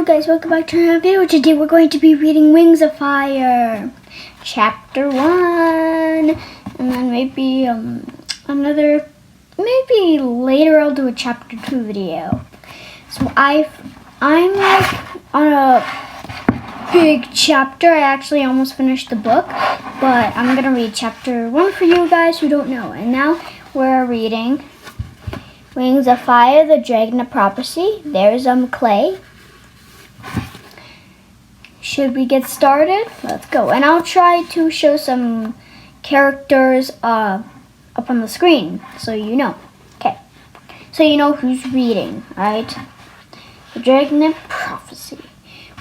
Hello guys, welcome back to another video. Today we're going to be reading Wings of Fire, Chapter 1, and then maybe maybe later I'll do a Chapter 2 video. So I'm like on a big chapter. I actually almost finished the book, but I'm gonna read Chapter 1 for you guys who don't know. And now we're reading Wings of Fire, the Dragonet Prophecy. There's Clay. Should we get started? Let's go. And I'll try to show some characters up on the screen so you know. Okay. So you know who's reading, right? The Dragonet Prophecy.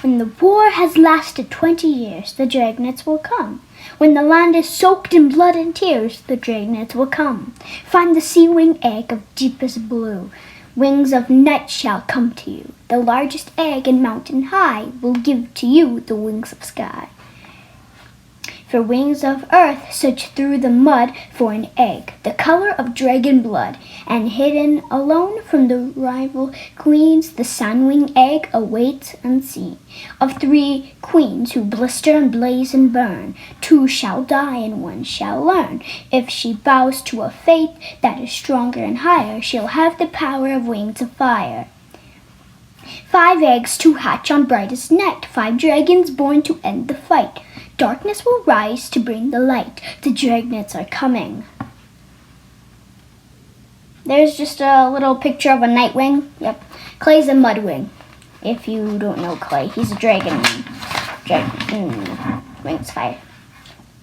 When the war has lasted 20 years, the Dragonets will come. When the land is soaked in blood and tears, the Dragonets will come. Find the sea-wing egg of deepest blue. Wings of night shall come to you. The largest egg in mountain high will give to you the wings of sky. For wings of earth, search through the mud for an egg, the color of dragon blood, and hidden alone from the rival queens, the sun-wing egg awaits unseen. Of 3 queens who blister and blaze and burn, 2 shall die and 1 shall learn. If she bows to a faith that is stronger and higher, she'll have the power of wings of fire. 5 eggs to hatch on brightest night, 5 dragons born to end the fight. Darkness will rise to bring the light. The Dragonets are coming. There's just a little picture of a Nightwing. Yep. Clay's a Mudwing. If you don't know Clay, he's a dragon. Wings fire.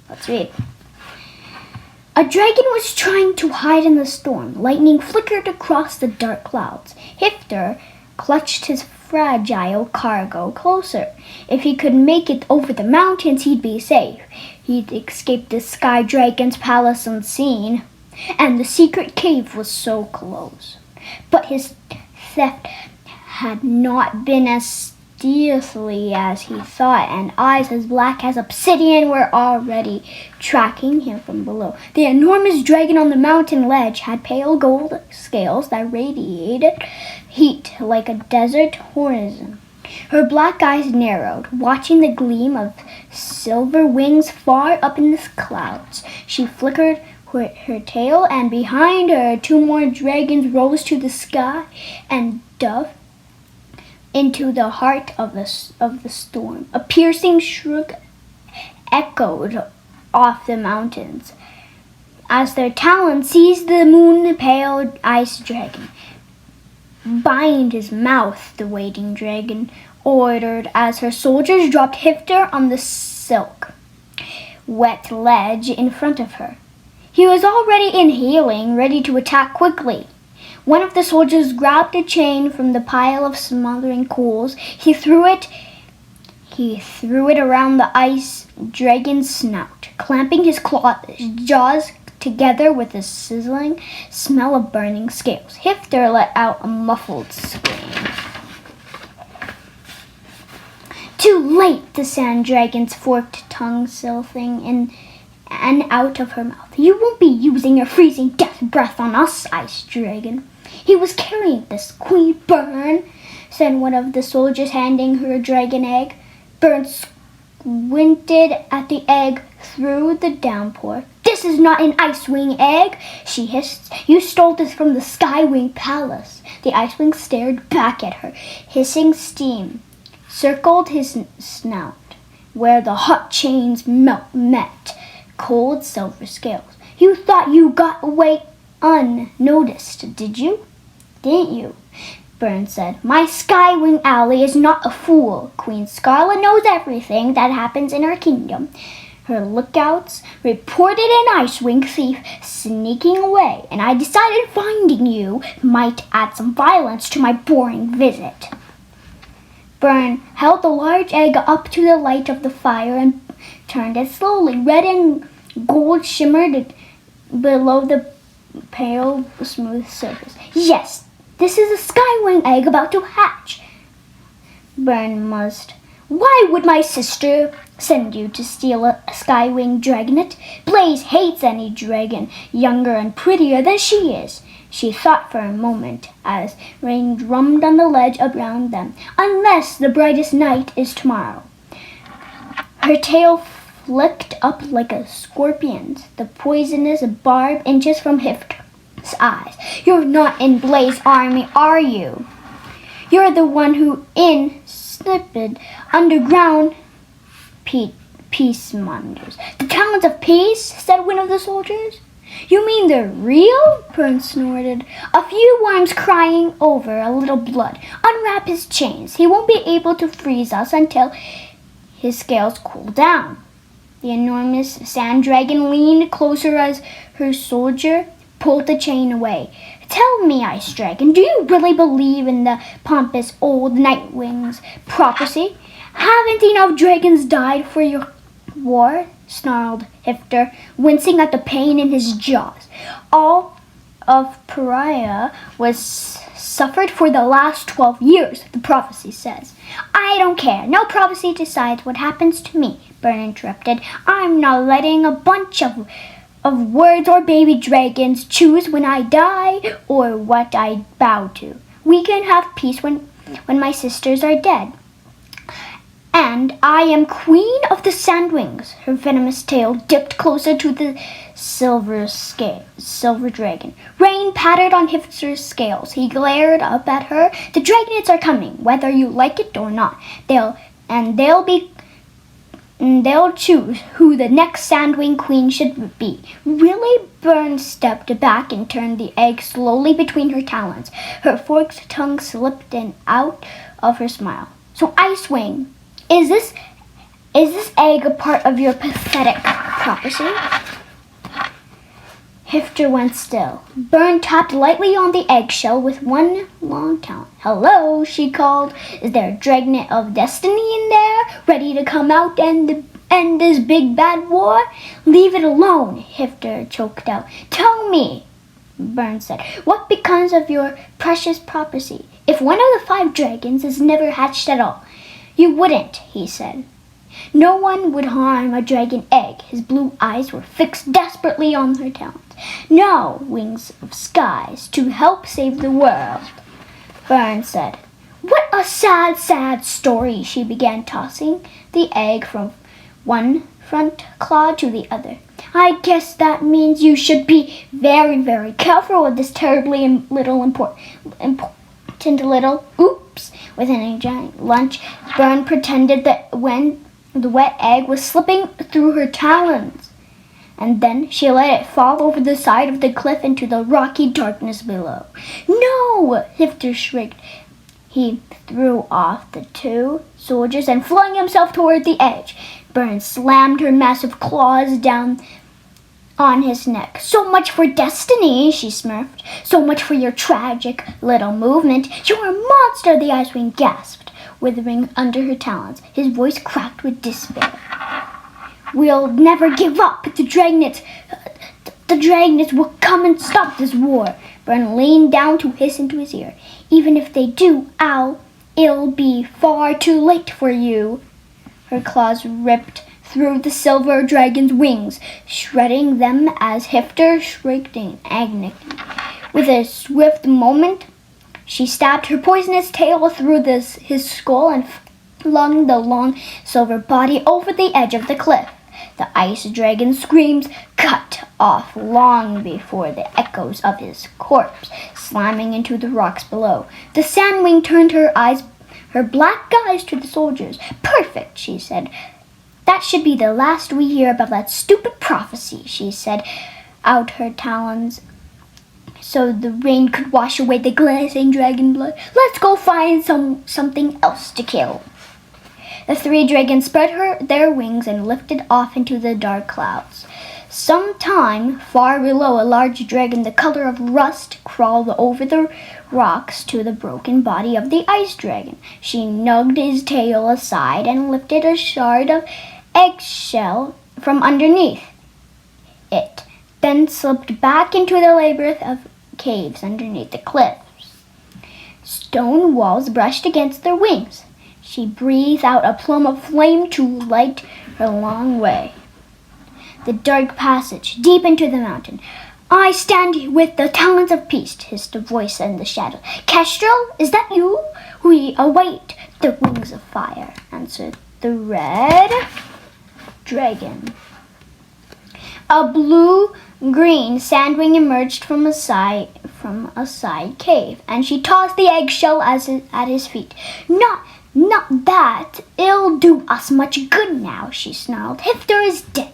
Let's read. A dragon was trying to hide in the storm. Lightning flickered across the dark clouds. Hifter clutched his fragile cargo closer. If he could make it over the mountains, he'd be safe. He'd escape the sky dragon's palace unseen, and the secret cave was so close. But his theft had not been as stealthy as he thought, and eyes as black as obsidian were already tracking him from below. The enormous dragon on the mountain ledge had pale gold scales that radiated heat like a desert horizon. Her black eyes narrowed, watching the gleam of silver wings far up in the clouds. She flickered her tail, and behind her 2 more dragons rose to the sky and dove into the heart of the storm. A piercing shriek echoed off the mountains as their talons seized the moon-pale ice dragon. Bind his mouth, the waiting dragon ordered as her soldiers dropped Hifter on the silk, wet ledge in front of her. He was already inhaling, ready to attack quickly. One of the soldiers grabbed a chain from the pile of smoldering coals. He threw it around the ice dragon's snout, clamping his jaws together with a sizzling smell of burning scales. Hifter let out a muffled scream. Too late, the sand dragon's forked tongue slipping in and out of her mouth. You won't be using your freezing death breath on us, ice dragon. He was carrying this, Queen Burn, said one of the soldiers, handing her a dragon egg. Burn squinted at the egg through the downpour. This is not an Icewing egg, she hissed. You stole this from the Skywing Palace. The Icewing stared back at her. Hissing steam circled his snout, where the hot chains met cold silver scales. You thought you got away unnoticed, didn't you? Burn said. My Skywing ally is not a fool. Queen Scarlet knows everything that happens in her kingdom. Her lookouts reported an Icewing thief sneaking away, and I decided finding you might add some violence to my boring visit. Burn held the large egg up to the light of the fire and turned it slowly. Red and gold shimmered below the pale, smooth surface. Yes, this is a Skywing egg about to hatch, Burn muzzed. Why would my sister send you to steal a Skywing Dragonet? Blaze hates any dragon younger and prettier than she is. She thought for a moment as rain drummed on the ledge around them. Unless the brightest night is tomorrow. Her tail flicked up like a scorpion's, the poisonous barb inches from Hifter's eyes. You're not in Blaze Army, are you? You're the one who snipped underground peacemongers. The talons of peace, said one of the soldiers. You mean they're real? Burns snorted. A few worms crying over a little blood. Unwrap his chains. He won't be able to freeze us until his scales cool down. The enormous sand dragon leaned closer as her soldier pulled the chain away. Tell me, Ice Dragon, do you really believe in the pompous old Nightwing's prophecy? Haven't enough dragons died for your war? Snarled Hifter, wincing at the pain in his jaws. All of Pariah was suffered for the last 12 years, the prophecy says. I don't care. No prophecy decides what happens to me, Bern interrupted. I'm not letting a bunch of words or baby dragons choose when I die or what I bow to. We can have peace when my sisters are dead. And I am queen of the Sandwings. Her venomous tail dipped closer to the silver dragon. Rain pattered on Hifter's scales. He glared up at her. The dragonets are coming, whether you like it or not. They'll choose who the next Sandwing queen should be. Really? Bern stepped back and turned the egg slowly between her talons. Her forked tongue slipped in out of her smile. So Icewing, is this egg a part of your pathetic prophecy? Hifter went still. Bern tapped lightly on the eggshell with one long talon. Hello, she called. Is there a dragonet of destiny in there, ready to come out and end this big bad war? Leave it alone, Hifter choked out. Tell me, Bern said, what becomes of your precious prophecy? If one of the 5 dragons is never hatched at all, you wouldn't, he said. No one would harm a dragon egg. His blue eyes were fixed desperately on her talons. No, Wings of Skies, to help save the world, Bern said. What a sad, sad story, she began, tossing the egg from one front claw to the other. I guess that means you should be very, very careful with this terribly important little oops. Within a giant lunch, Bern pretended that when the wet egg was slipping through her talons. And then she let it fall over the side of the cliff into the rocky darkness below. No! Hifter shrieked. He threw off the 2 soldiers and flung himself toward the edge. Bern slammed her massive claws down on his neck. So much for destiny, she smirked. So much for your tragic little movement. You're a monster, the Icewing gasped, withering under her talons. His voice cracked with despair. We'll never give up. The dragonets will come and stop this war. Bern leaned down to hiss into his ear. Even if they do, it'll be far too late for you. Her claws ripped through the silver dragon's wings, shredding them as Hifter shrieked in agony. With a swift movement, she stabbed her poisonous tail through his skull and flung the long silver body over the edge of the cliff. The ice dragon's screams cut off long before the echoes of his corpse, slamming into the rocks below. The Sandwing turned her black eyes to the soldiers. Perfect, she said. That should be the last we hear about that stupid prophecy, she said out her talons so the rain could wash away the glistening dragon blood. Let's go find something else to kill. The 3 dragons spread their wings and lifted off into the dark clouds. Sometime far below, a large dragon the color of rust crawled over the rocks to the broken body of the ice dragon. She nugged his tail aside and lifted a shard of eggshell from underneath it, then slipped back into the labyrinth of caves underneath the cliffs. Stone walls brushed against their wings. She breathed out a plume of flame to light her long way. The dark passage, deep into the mountain. I stand with the talons of peace, hissed a voice in the shadow. Kestrel, is that you? We await the wings of fire, answered the red dragon. A blue-green sandwing emerged from a side cave, and she tossed the eggshell at his feet. Not that. It'll do us much good now, she snarled. Hifter is dead.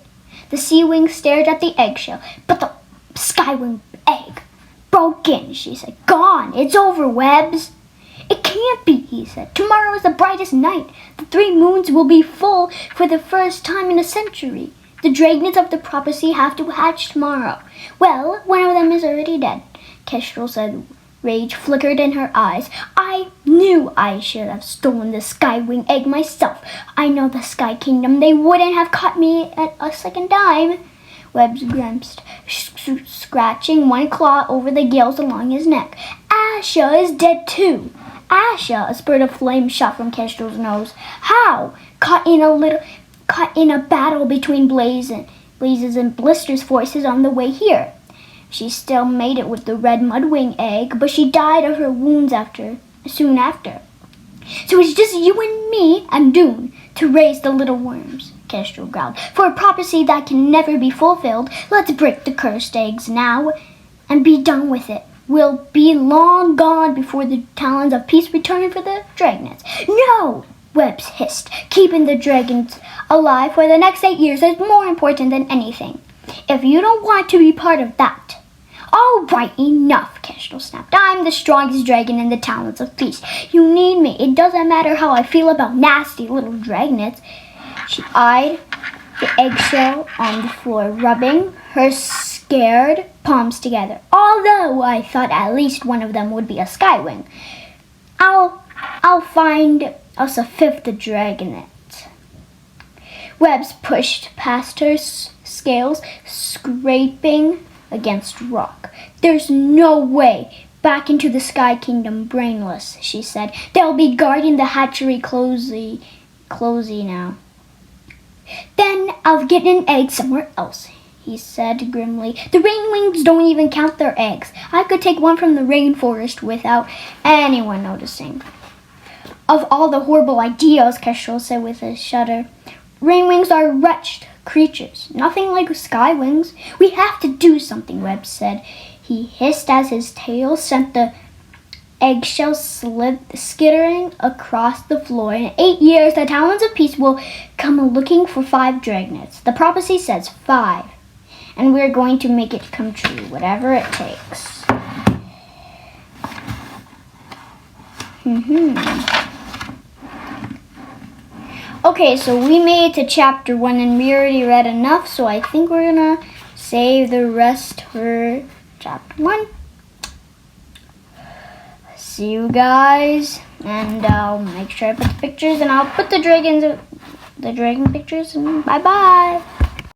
The sea wing stared at the eggshell, but the skywing egg broke in, she said. Gone. It's over, Webs. It can't be, he said. Tomorrow is the brightest night. The 3 moons will be full for the first time in a century. The dragonets of the prophecy have to hatch tomorrow. Well, one of them is already dead, Kestrel said. Rage flickered in her eyes. I knew I should have stolen the skywing egg myself. I know the Sky Kingdom. They wouldn't have caught me at a second time. Webs grimaced, scratching one claw over the gills along his neck. Asha is dead too. Asha, a spurt of flame shot from Kestrel's nose. How? Caught in a battle between Blazes and Blister's forces on the way here. She still made it with the red mudwing egg, but she died of her wounds soon after. So it's just you and me and Dune to raise the little worms, Kestrel growled. For a prophecy that can never be fulfilled, let's break the cursed eggs now and be done with it. We'll be long gone before the talons of peace return for the dragonets. No! Webs hissed. Keeping the dragons alive for the next 8 years is more important than anything. If you don't want to be part of that. All right, enough, Kestrel snapped. I'm the strongest dragon in the talons of peace. You need me. It doesn't matter how I feel about nasty little dragonets. She eyed the eggshell on the floor, rubbing her scared palms together. Although I thought at least one of them would be a skywing. I'll find us a 5th dragonet. Webs pushed past her scales, scraping against rock. There's no way back into the Sky Kingdom brainless, she said. They'll be guarding the hatchery closely now. Then I'll get an egg somewhere else, he said grimly. The rainwings don't even count their eggs. I could take one from the rainforest without anyone noticing. Of all the horrible ideas, Kestrel said with a shudder, rainwings are wretched creatures, nothing like skywings. We have to do something, Webb said. He hissed as his tail sent the eggshell skittering across the floor. In 8 years, the talons of peace will come looking for 5 dragonets. The prophecy says 5, and we're going to make it come true, whatever it takes. Okay, so we made it to chapter 1 and we already read enough, so I think we're gonna save the rest for chapter 1. See you guys, and I'll make sure I put the pictures, and I'll put the dragon pictures, and bye-bye.